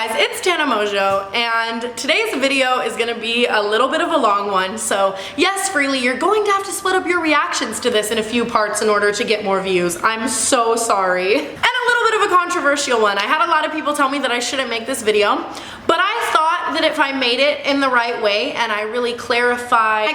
guys, it's Tana Mojo, and today's video is gonna be a little bit of a long one. So yes, Freely, you're going to have to split up your reactions to this in a few parts in order to get more views. I'm so sorry. And a little bit of a controversial one. I had a lot of people tell me that I shouldn't make this video, but I thought that if I made it in the right way and I really clarified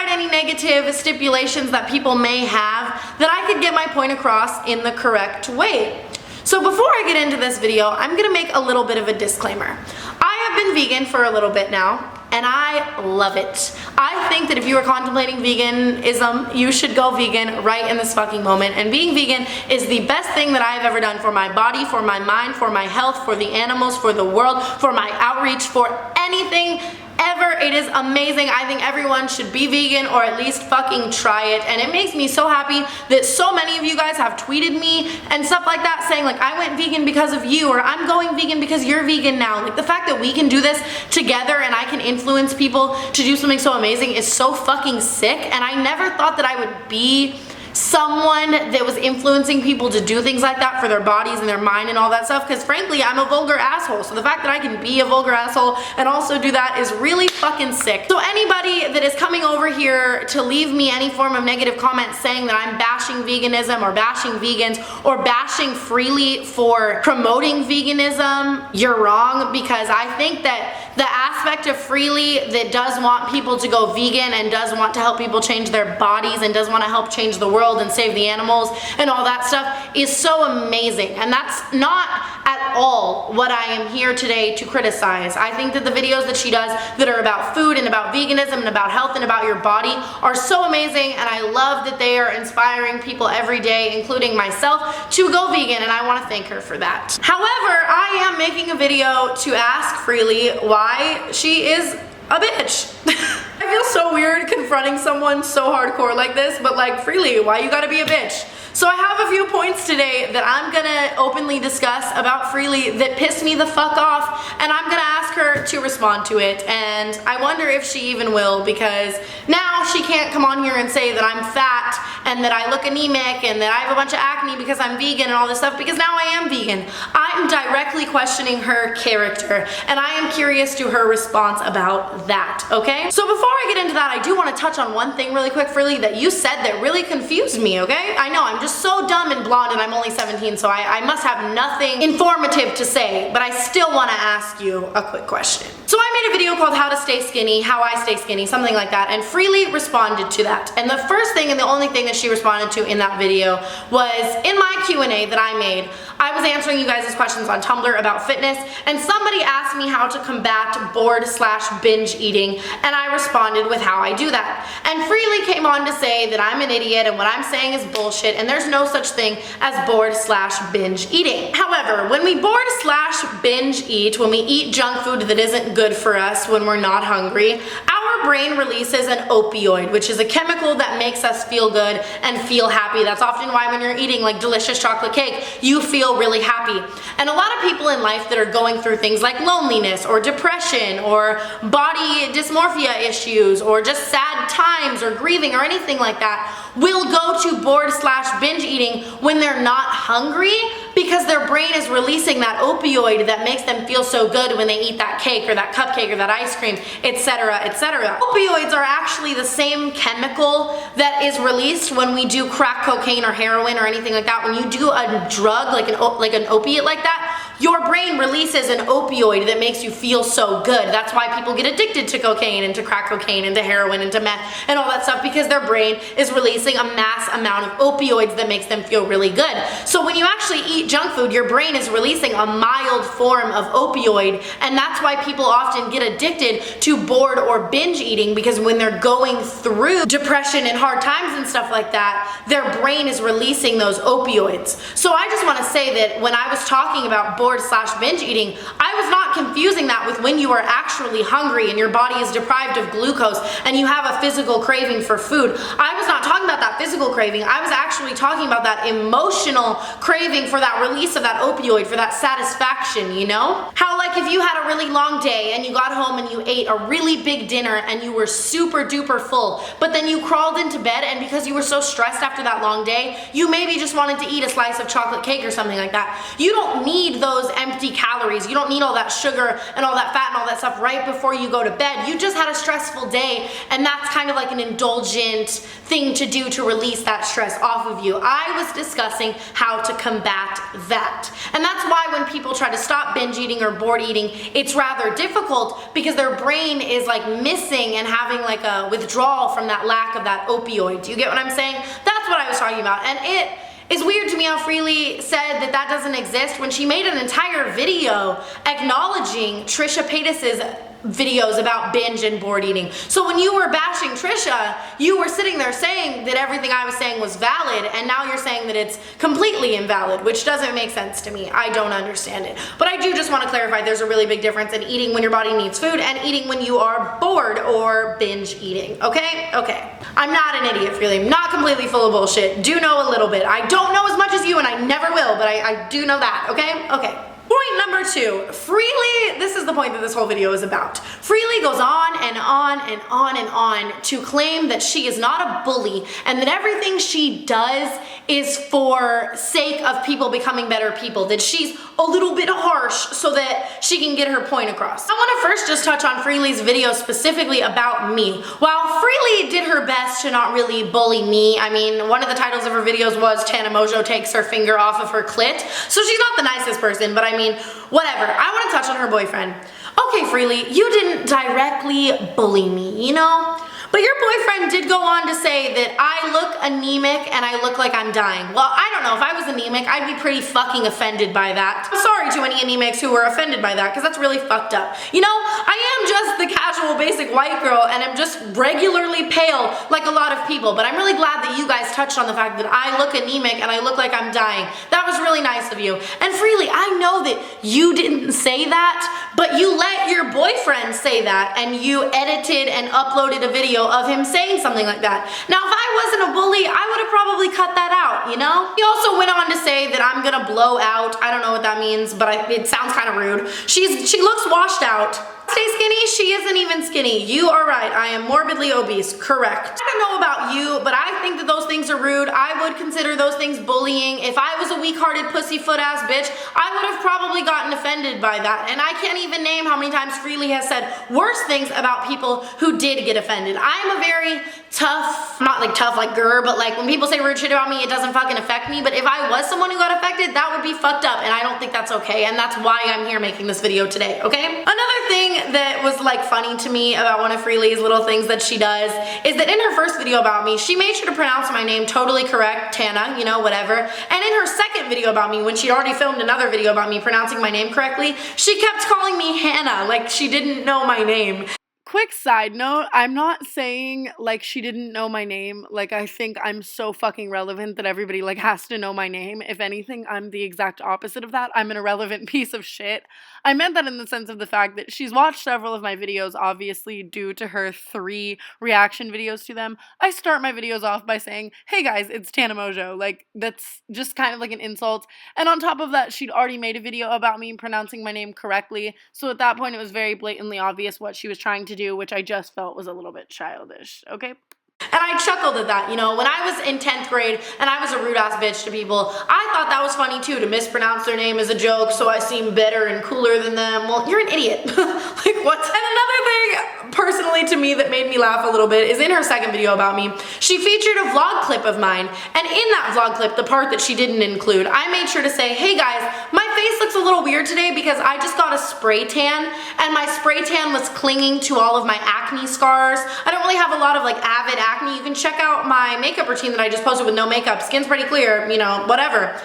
any negative stipulations that people may have, that I could get my point across in the correct way. So before I get into this video, I'm gonna make a little bit of a disclaimer. I have been vegan for a little bit now, and I love it. I think that if you are contemplating veganism, you should go vegan right in this fucking moment. And being vegan is the best thing that I've ever done for my body, for my mind, for my health, for the animals, for the world, for my outreach, for anything ever. It is amazing. I think everyone should be vegan or at least fucking try it. And it makes me so happy that so many of you guys have tweeted me and stuff like that saying like, I went vegan because of you, or I'm going vegan because you're vegan now. Like, the fact that we can do this together and I can influence people to do something so amazing is so fucking sick. And I never thought that I would be someone that was influencing people to do things like that for their bodies and their mind and all that stuff, because frankly I'm a vulgar asshole. So the fact that I can be a vulgar asshole and also do that is really fucking sick. So anybody that is coming over here to leave me any form of negative comments saying that I'm bashing veganism or bashing vegans or bashing Freely for promoting veganism, you're wrong, because I think that the aspect of Freely that does want people to go vegan and does want to help people change their bodies and does want to help change the world and save the animals and all that stuff is so amazing. And that's not at all what I am here today to criticize. I think that the videos that she does that are about food and about veganism and about health and about your body are so amazing, and I love that they are inspiring people every day, including myself, to go vegan, and I want to thank her for that. However, I am making a video to ask Freely why she is a bitch. I feel so weird confronting someone so hardcore like this, but like, Freely, why you gotta be a bitch? So I have a few points today that I'm gonna openly discuss about Freely that pissed me the fuck off, and I'm gonna ask her to respond to it, and I wonder if she even will, because now she can't come on here and say that I'm fat and that I look anemic and that I have a bunch of acne because I'm vegan and all this stuff, because now I am vegan. I'm directly questioning her character, and I am curious to her response about that, okay? So before I get into that, I do want to touch on one thing really quick, Freely, that you said that really confused me, okay? I know, I'm just so dumb and blonde, and I'm only 17, so I must have nothing informative to say, but I still want to ask you a quick question. So I made a video called How to Stay Skinny, How I Stay Skinny, something like that, and Freely responded to that. And the first thing and the only thing that she responded to in that video was in my Q&A that I made. I was answering you guys' questions on Tumblr about fitness, and somebody asked me how to combat bored/binge eating, and I responded with how I do that. And Freely came on to say that I'm an idiot and what I'm saying is bullshit, and there's no such thing as bored/binge eating. However, when we bored/binge eat, when we eat junk food that isn't good for us when we're not hungry, our brain releases an opioid, which is a chemical that makes us feel good and feel happy. That's often why when you're eating like delicious chocolate cake, you feel really happy. And a lot of people in life that are going through things like loneliness or depression or body dysmorphia issues or just sad times or grieving or anything like that will go to bored/binge eating when they're not hungry, because their brain is releasing that opioid that makes them feel so good when they eat that cake or that cupcake or that ice cream, etc., etc. Opioids are actually the same chemical that is released when we do crack cocaine or heroin or anything like that. When you do a drug like an opiate like that, your brain releases an opioid that makes you feel so good. That's why people get addicted to cocaine and to crack cocaine and to heroin and to meth and all that stuff, because their brain is releasing a mass amount of opioids that makes them feel really good. So when you actually eat junk food, your brain is releasing a mild form of opioid, and that's why people often get addicted to bored or binge eating, because when they're going through depression and hard times and stuff like that, their brain is releasing those opioids. So I just want to say that when I was talking about bored/binge eating, I was not confusing that with when you are actually hungry and your body is deprived of glucose and you have a physical craving for food. I was not talking about that physical craving. I was actually talking about that emotional craving for that release of that opioid, for that satisfaction, you know? How like like if you had a really long day and you got home and you ate a really big dinner and you were super duper full, but then you crawled into bed and because you were so stressed after that long day, you maybe just wanted to eat a slice of chocolate cake or something like that. You don't need those empty calories. You don't need all that sugar and all that fat and all that stuff right before you go to bed. You just had a stressful day, and that's kind of like an indulgent thing to do to release that stress off of you. I was discussing how to combat that. And that's why when people try to stop binge eating or bored eating, it's rather difficult because their brain is like missing and having like a withdrawal from that lack of that opioid. Do you get what I'm saying? That's what I was talking about. And it is weird to me how Freelee said that that doesn't exist when she made an entire video acknowledging Trisha Paytas's videos about binge and bored eating. So when you were bashing Trisha, you were sitting there saying that everything I was saying was valid, and now you're saying that it's completely invalid, which doesn't make sense to me. I don't understand it. But I do just want to clarify there's a really big difference in eating when your body needs food and eating when you are bored or binge eating, okay? Okay. I'm not an idiot, Freelee. I'm not completely full of bullshit. Do know a little bit. I don't know as much as you, and I never will, but I do know that, okay? Okay. Point number 2, Freelee, this is the point that this whole video is about. Freelee goes on and on and on and on to claim that she is not a bully and that everything she does is for sake of people becoming better people, that she's a little bit harsh so that she can get her point across. I want to first just touch on Freelee's video specifically about me. While Freelee did her best to not really bully me, I mean, one of the titles of her videos was Tana Mongeau takes her finger off of her clit, so she's not the nicest person, but I mean, whatever. I want to touch on her boyfriend. Okay, Freelee, you didn't directly bully me, you know? But your boyfriend did go on to say that I look anemic and I look like I'm dying. Well, I don't know. If I was anemic, I'd be pretty fucking offended by that. I'm sorry to any anemics who were offended by that, because that's really fucked up. You know, I am just the casual basic white girl and I'm just regularly pale like a lot of people, but I'm really glad that you guys touched on the fact that I look anemic and I look like I'm dying. That was really nice of you. And Freelee, I know that you didn't say that, but you let your boyfriend say that and you edited and uploaded a video of him saying something like that. Now, if I wasn't a bully, I would have probably cut that out, you know? He also went on to say that I'm gonna blow out. I don't know what that means, but it sounds kind of rude. She looks washed out. Stay skinny? She isn't even skinny. You are right. I am morbidly obese. Correct. I don't know about you, but I think that those things are rude. I would consider those things bullying. If I was a weak-hearted pussyfoot ass bitch, I would have probably gotten offended by that. And I can't even name how many times Freelee has said worse things about people who did get offended. I'm a very tough, not like tough like grr, but like when people say rude shit about me, it doesn't fucking affect me. But if I was someone who got affected, that would be fucked up, and I don't think that's okay. And that's why I'm here making this video today, okay? Another thing that was like funny to me about one of Freelee's little things that she does is that in her first video about me, she made sure to pronounce my name totally correct, Tana, you know, whatever. And in her second video about me, when she'd already filmed another video about me pronouncing my name correctly, she kept calling me Hannah, like she didn't know my name. Quick side note, I'm not saying like she didn't know my name. Like I think I'm so fucking relevant that everybody like has to know my name. If anything, I'm the exact opposite of that. I'm an irrelevant piece of shit. I meant that in the sense of the fact that she's watched several of my videos, obviously due to her 3 reaction videos to them. I start my videos off by saying, hey guys, it's Tana Mongeau. Like that's just kind of like an insult. And on top of that, she'd already made a video about me pronouncing my name correctly. So at that point, it was very blatantly obvious what she was trying to do, which I just felt was a little bit childish, okay? And I chuckled at that, you know, when I was in 10th grade and I was a rude ass bitch to people, I thought that was funny too, to mispronounce their name as a joke so I seem better and cooler than them. Well, you're an idiot. Like what? And another thing personally to me that made me laugh a little bit is in her second video about me, she featured a vlog clip of mine, and in that vlog clip, the part that she didn't include, I made sure to say, hey guys, my face looks a little weird today because I just got a spray tan and my spray tan was clinging to all of my acne scars. I don't really have a lot of like avid acne. You can check out my makeup routine that I just posted with no makeup. Skin's pretty clear, you know, whatever.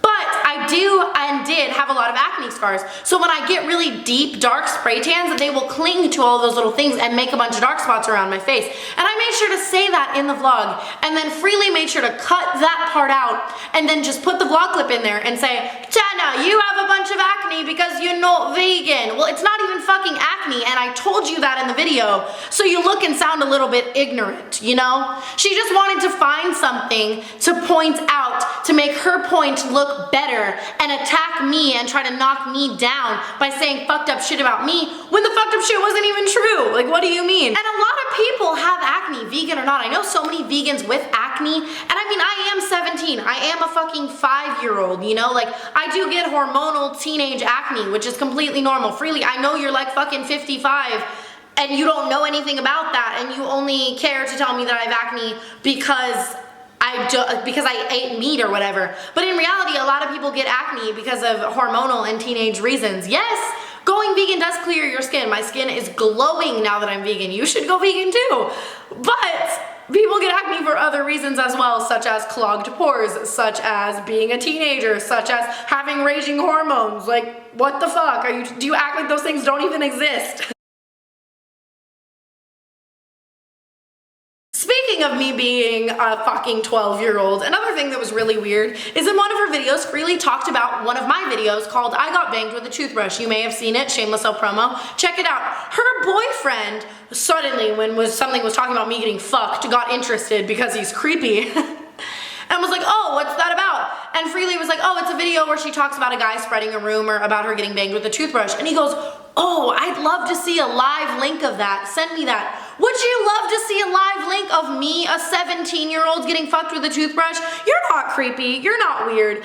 But I do and did have a lot of acne scars. So when I get really deep, dark spray tans, they will cling to all those little things and make a bunch of dark spots around my face. And I made sure to say that in the vlog. And then Freelee made sure to cut that part out and then just put the vlog clip in there and say, Tana, you have a bunch of acne because you're not vegan. Well, it's not even fucking acne, and I told you that in the video. So you look and sound a little bit ignorant, you know? She just wanted to find something to point out to make her point look better there and attack me and try to knock me down by saying fucked up shit about me when the fucked up shit wasn't even true. Like, what do you mean? And a lot of people have acne, vegan or not. I know so many vegans with acne, and I mean, I am 17. I am a fucking 5-year-old, you know? Like, I do get hormonal teenage acne, which is completely normal. Freely, I know you're like fucking 55 and you don't know anything about that, and you only care to tell me that I have acne because I ate meat or whatever. But in reality, a lot of people get acne because of hormonal and teenage reasons. Yes, going vegan does clear your skin. My skin is glowing now that I'm vegan. You should go vegan too. But people get acne for other reasons as well, such as clogged pores, such as being a teenager, such as having raging hormones. Like, what the fuck? Do you act like those things don't even exist? Speaking of me being a fucking 12-year-old, another thing that was really weird is in one of her videos, Freely talked about one of my videos called I Got Banged with a Toothbrush. You may have seen it, shameless self-promo. Check it out. Her boyfriend suddenly, when something was talking about me getting fucked, got interested because he's creepy. And was like, oh, what's that about? And Freely was like, oh, it's a video where she talks about a guy spreading a rumor about her getting banged with a toothbrush. And he goes, oh, I'd love to see a live link of that. Send me that. Would you love to see a live link of me, a 17-year-old, getting fucked with a toothbrush? You're not creepy. You're not weird.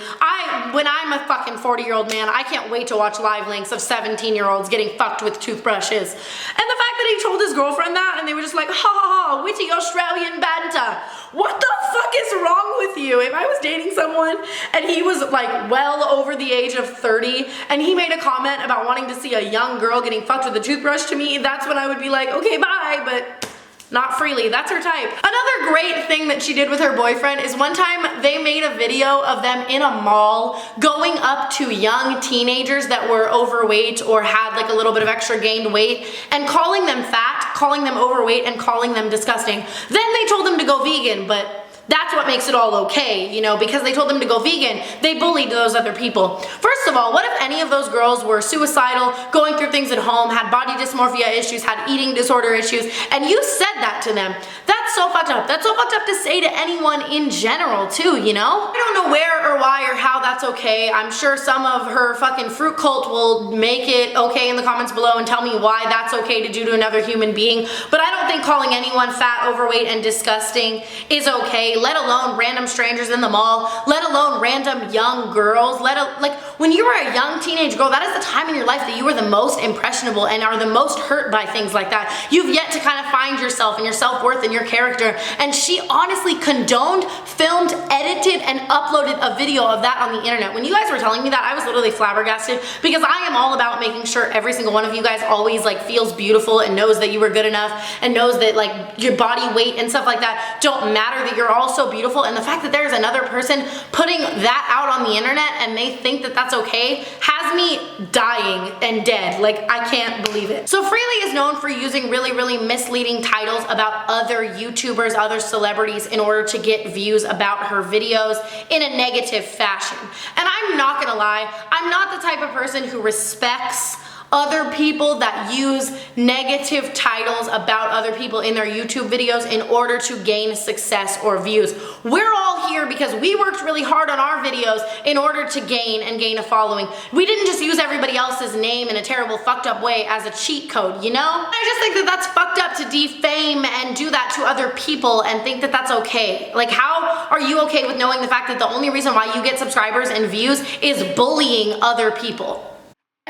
When I'm a fucking 40-year-old man, I can't wait to watch live links of 17-year-olds getting fucked with toothbrushes. And the fact that he told his girlfriend that, and they were just like, ha ha ha, witty Australian banter. What the fuck is wrong with you? If I was dating someone and he was like well over the age of 30 and he made a comment about wanting to see a young girl getting fucked with a toothbrush, to me, that's when I would be like, okay, bye, but not Freely. That's her type. Another great thing that she did with her boyfriend is one time they made a video of them in a mall going up to young teenagers that were overweight or had like a little bit of extra gained weight and calling them fat, calling them overweight, and calling them disgusting. Then they told them to go vegan, but that's what makes it all okay, you know, because they told them to go vegan, they bullied those other people. First of all, what if any of those girls were suicidal, going through things at home, had body dysmorphia issues, had eating disorder issues, and you said that to them? That's so fucked up. That's so fucked up to say to anyone in general too, you know? I don't know where or why or how that's okay. I'm sure some of her fucking fruit cult will make it okay in the comments below and tell me why that's okay to do to another human being, but I don't think calling anyone fat, overweight, and disgusting is okay. Let alone random strangers in the mall, let alone random young girls, like when you were a young teenage girl, that is the time in your life that you are the most impressionable and are the most hurt by things like that. You've yet to kind of find yourself and your self-worth and your character, and she honestly condoned, filmed, edited, and uploaded a video of that on the internet. When you guys were telling me that, I was literally flabbergasted because I am all about making sure every single one of you guys always like feels beautiful and knows that you were good enough and knows that like your body weight and stuff like that don't matter, that you're all so beautiful. And the fact that there's another person putting that out on the internet and they think that that's okay has me dying and dead. Like, I can't believe it. So Freely is known for using really, really misleading titles about other YouTubers, other celebrities in order to get views about her videos in a negative fashion. And I'm not gonna lie, I'm not the type of person who respects other people that use negative titles about other people in their YouTube videos in order to gain success or views. We're all here because we worked really hard on our videos in order to gain a following. We didn't just use everybody else's name in a terrible fucked up way as a cheat code, you know? I just think that that's fucked up to defame and do that to other people and think that that's okay. Like, how are you okay with knowing the fact that the only reason why you get subscribers and views is bullying other people?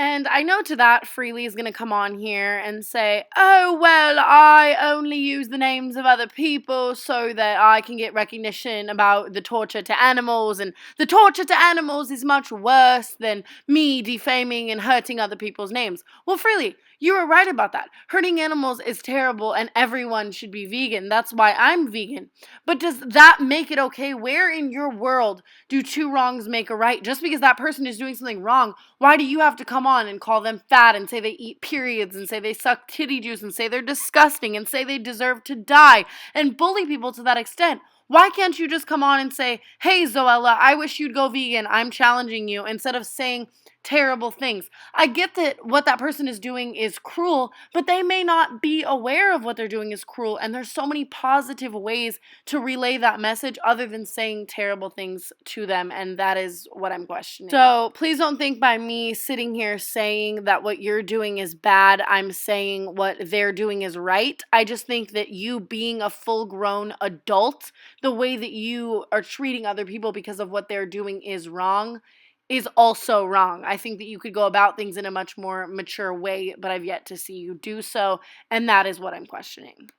And I know to that, Freely is going to come on here and say, oh, well, I only use the names of other people so that I can get recognition about the torture to animals, and the torture to animals is much worse than me defaming and hurting other people's names. Well, Freely, you were right about that. Hurting animals is terrible and everyone should be vegan. That's why I'm vegan. But does that make it okay? Where in your world do two wrongs make a right? Just because that person is doing something wrong, why do you have to come on and call them fat and say they eat periods and say they suck titty juice and say they're disgusting and say they deserve to die and bully people to that extent? Why can't you just come on and say, hey, Zoella, I wish you'd go vegan. I'm challenging you, instead of saying terrible things. I get that what that person is doing is cruel, but they may not be aware of what they're doing is cruel, and there's so many positive ways to relay that message other than saying terrible things to them, and that is what I'm questioning. So please don't think by me sitting here saying that what you're doing is bad, I'm saying what they're doing is right. I just think that you being a full-grown adult, the way that you are treating other people because of what they're doing is wrong, is also wrong. I think that you could go about things in a much more mature way, but I've yet to see you do so, and that is what I'm questioning.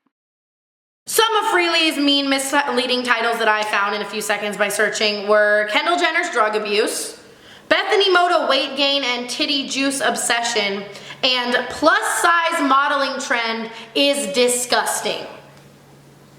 Some of Freely's mean, misleading titles that I found in a few seconds by searching were Kendall Jenner's drug abuse, Bethany Mota weight gain and titty juice obsession, and plus size modeling trend is disgusting.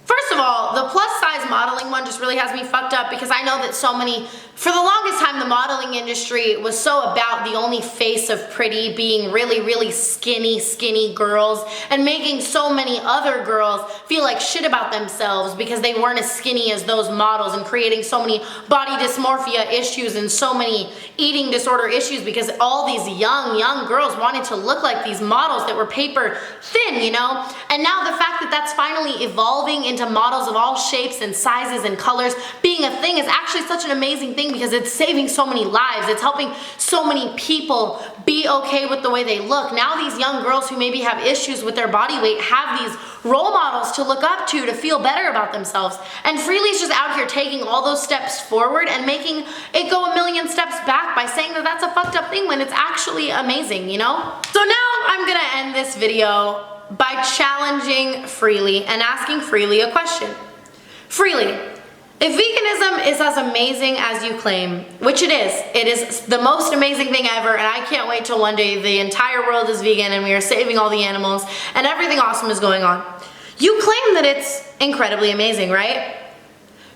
First of all, the plus size modeling one just really has me fucked up because I know that so many, for the longest time, the modeling industry was so about the only face of pretty being really, really skinny girls and making so many other girls feel like shit about themselves because they weren't as skinny as those models, and creating so many body dysmorphia issues and so many eating disorder issues because all these young girls wanted to look like these models that were paper thin, you know? And now the fact that that's finally evolving into models of all shapes and sizes and colors being a thing is actually such an amazing thing because it's saving so many lives. It's helping so many people be okay with the way they look. Now these young girls who maybe have issues with their body weight have these role models to look up to feel better about themselves. And Freely's just out here taking all those steps forward and making it go a million steps back by saying that that's a fucked up thing when it's actually amazing, you know? So now I'm gonna end this video by challenging Freely and asking Freely a question. Freely, if veganism is as amazing as you claim, which it is the most amazing thing ever, and I can't wait till one day the entire world is vegan and we are saving all the animals and everything awesome is going on. You claim that it's incredibly amazing, right?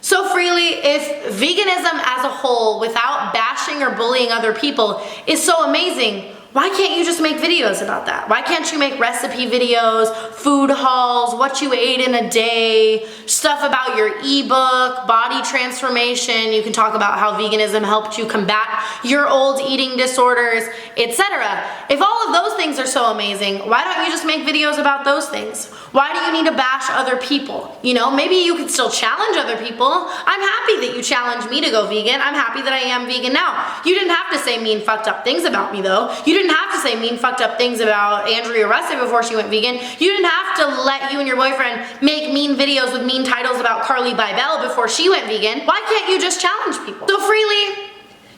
So Freely, if veganism as a whole, without bashing or bullying other people, is so amazing, why can't you just make videos about that? Why can't you make recipe videos, food hauls, what you ate in a day, stuff about your ebook, body transformation? You can talk about how veganism helped you combat your old eating disorders, etc. If all of those things are so amazing, why don't you just make videos about those things? Why do you need to bash other people? You know, maybe you could still challenge other people. I'm happy that you challenged me to go vegan. I'm happy that I am vegan now. You didn't have to say mean, fucked up things about me though. You didn't have to say mean, fucked up things about Andrea Russet before she went vegan. You didn't have to let you and your boyfriend make mean videos with mean titles about Carly Bybel before she went vegan. Why can't you just challenge people? So Freely,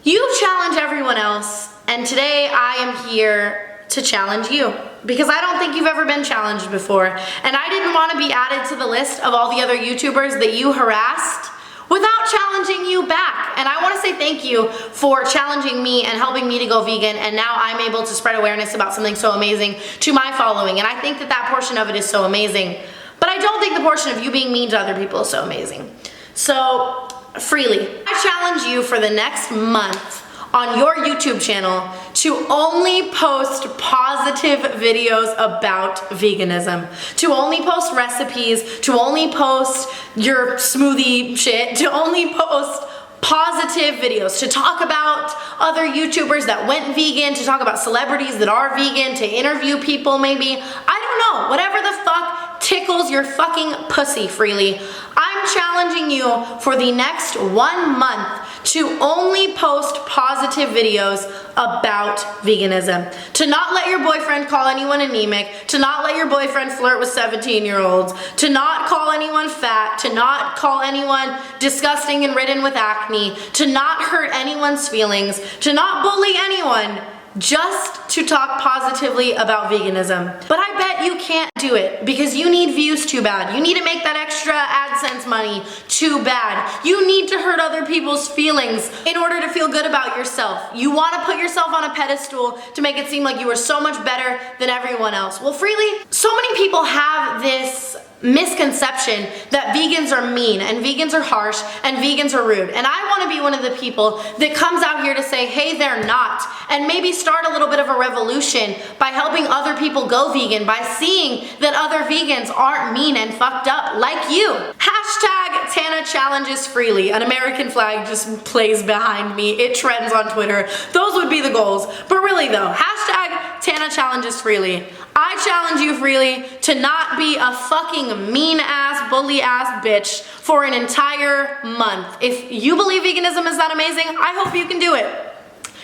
you challenge everyone else, and today I am here to challenge you because I don't think you've ever been challenged before, and I didn't want to be added to the list of all the other YouTubers that you harassed without challenging you back. And I want to say thank you for challenging me and helping me to go vegan, and now I'm able to spread awareness about something so amazing to my following, and I think that that portion of it is so amazing. But I don't think the portion of you being mean to other people is so amazing. So Freely, I challenge you for the next month on your YouTube channel to only post positive videos about veganism, to only post recipes, to only post your smoothie shit, to only post positive videos, to talk about other YouTubers that went vegan, to talk about celebrities that are vegan, to interview people maybe. I don't know, whatever the fuck tickles your fucking pussy, Freely. I'm challenging you for the next 1 month to only post positive videos about veganism. To not let your boyfriend call anyone anemic, to not let your boyfriend flirt with 17-year-olds, to not call anyone fat, to not call anyone disgusting and ridden with acne, to not hurt anyone's feelings, to not bully anyone, just to talk positively about veganism. But I bet you can't do it because you need views too bad. You need to make that extra AdSense money too bad. You need to hurt other people's feelings in order to feel good about yourself. You want to put yourself on a pedestal to make it seem like you are so much better than everyone else. Well, Freely, so many people have this misconception that vegans are mean and vegans are harsh and vegans are rude, and I want to be one of the people that comes out here to say, hey, they're not, and maybe start a little bit of a revolution by helping other people go vegan, by seeing that other vegans aren't mean and fucked up like you. Hashtag Tana challenges freely. An American flag just plays behind me. It trends on Twitter. Those would be the goals. But really though, hashtag Tana challenges freely. I challenge you freely to not be a fucking mean ass, bully ass bitch for an entire month. If you believe veganism is that amazing, I hope you can do it.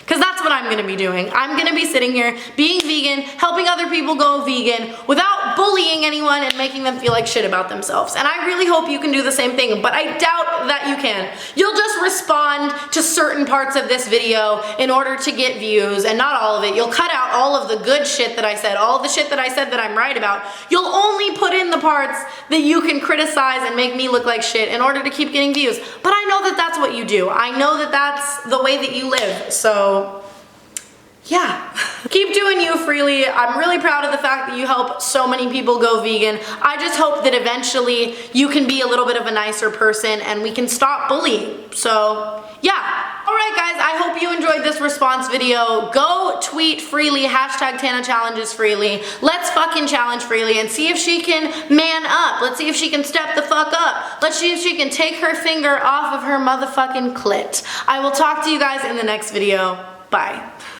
Because that's what I'm gonna be doing. I'm gonna be sitting here, being vegan, helping other people go vegan without bullying anyone and making them feel like shit about themselves. And I really hope you can do the same thing, but I doubt that you can. You'll just respond to certain parts of this video in order to get views, and not all of it. You'll cut out all of the good shit that I said, all of the shit that I said that I'm right about. You'll only put in the parts that you can criticize and make me look like shit in order to keep getting views. But I know that that's what you do. I know that that's the way that you live, so yeah, keep doing you freely. I'm really proud of the fact that you help so many people go vegan. I just hope that eventually you can be a little bit of a nicer person and we can stop bullying. So yeah. Alright guys, I hope you enjoyed this response video. Go tweet freely, hashtag Tana challenges freely. Let's fucking challenge freely and see if she can man up. Let's see if she can step the fuck up. Let's see if she can take her finger off of her motherfucking clit. I will talk to you guys in the next video. Bye.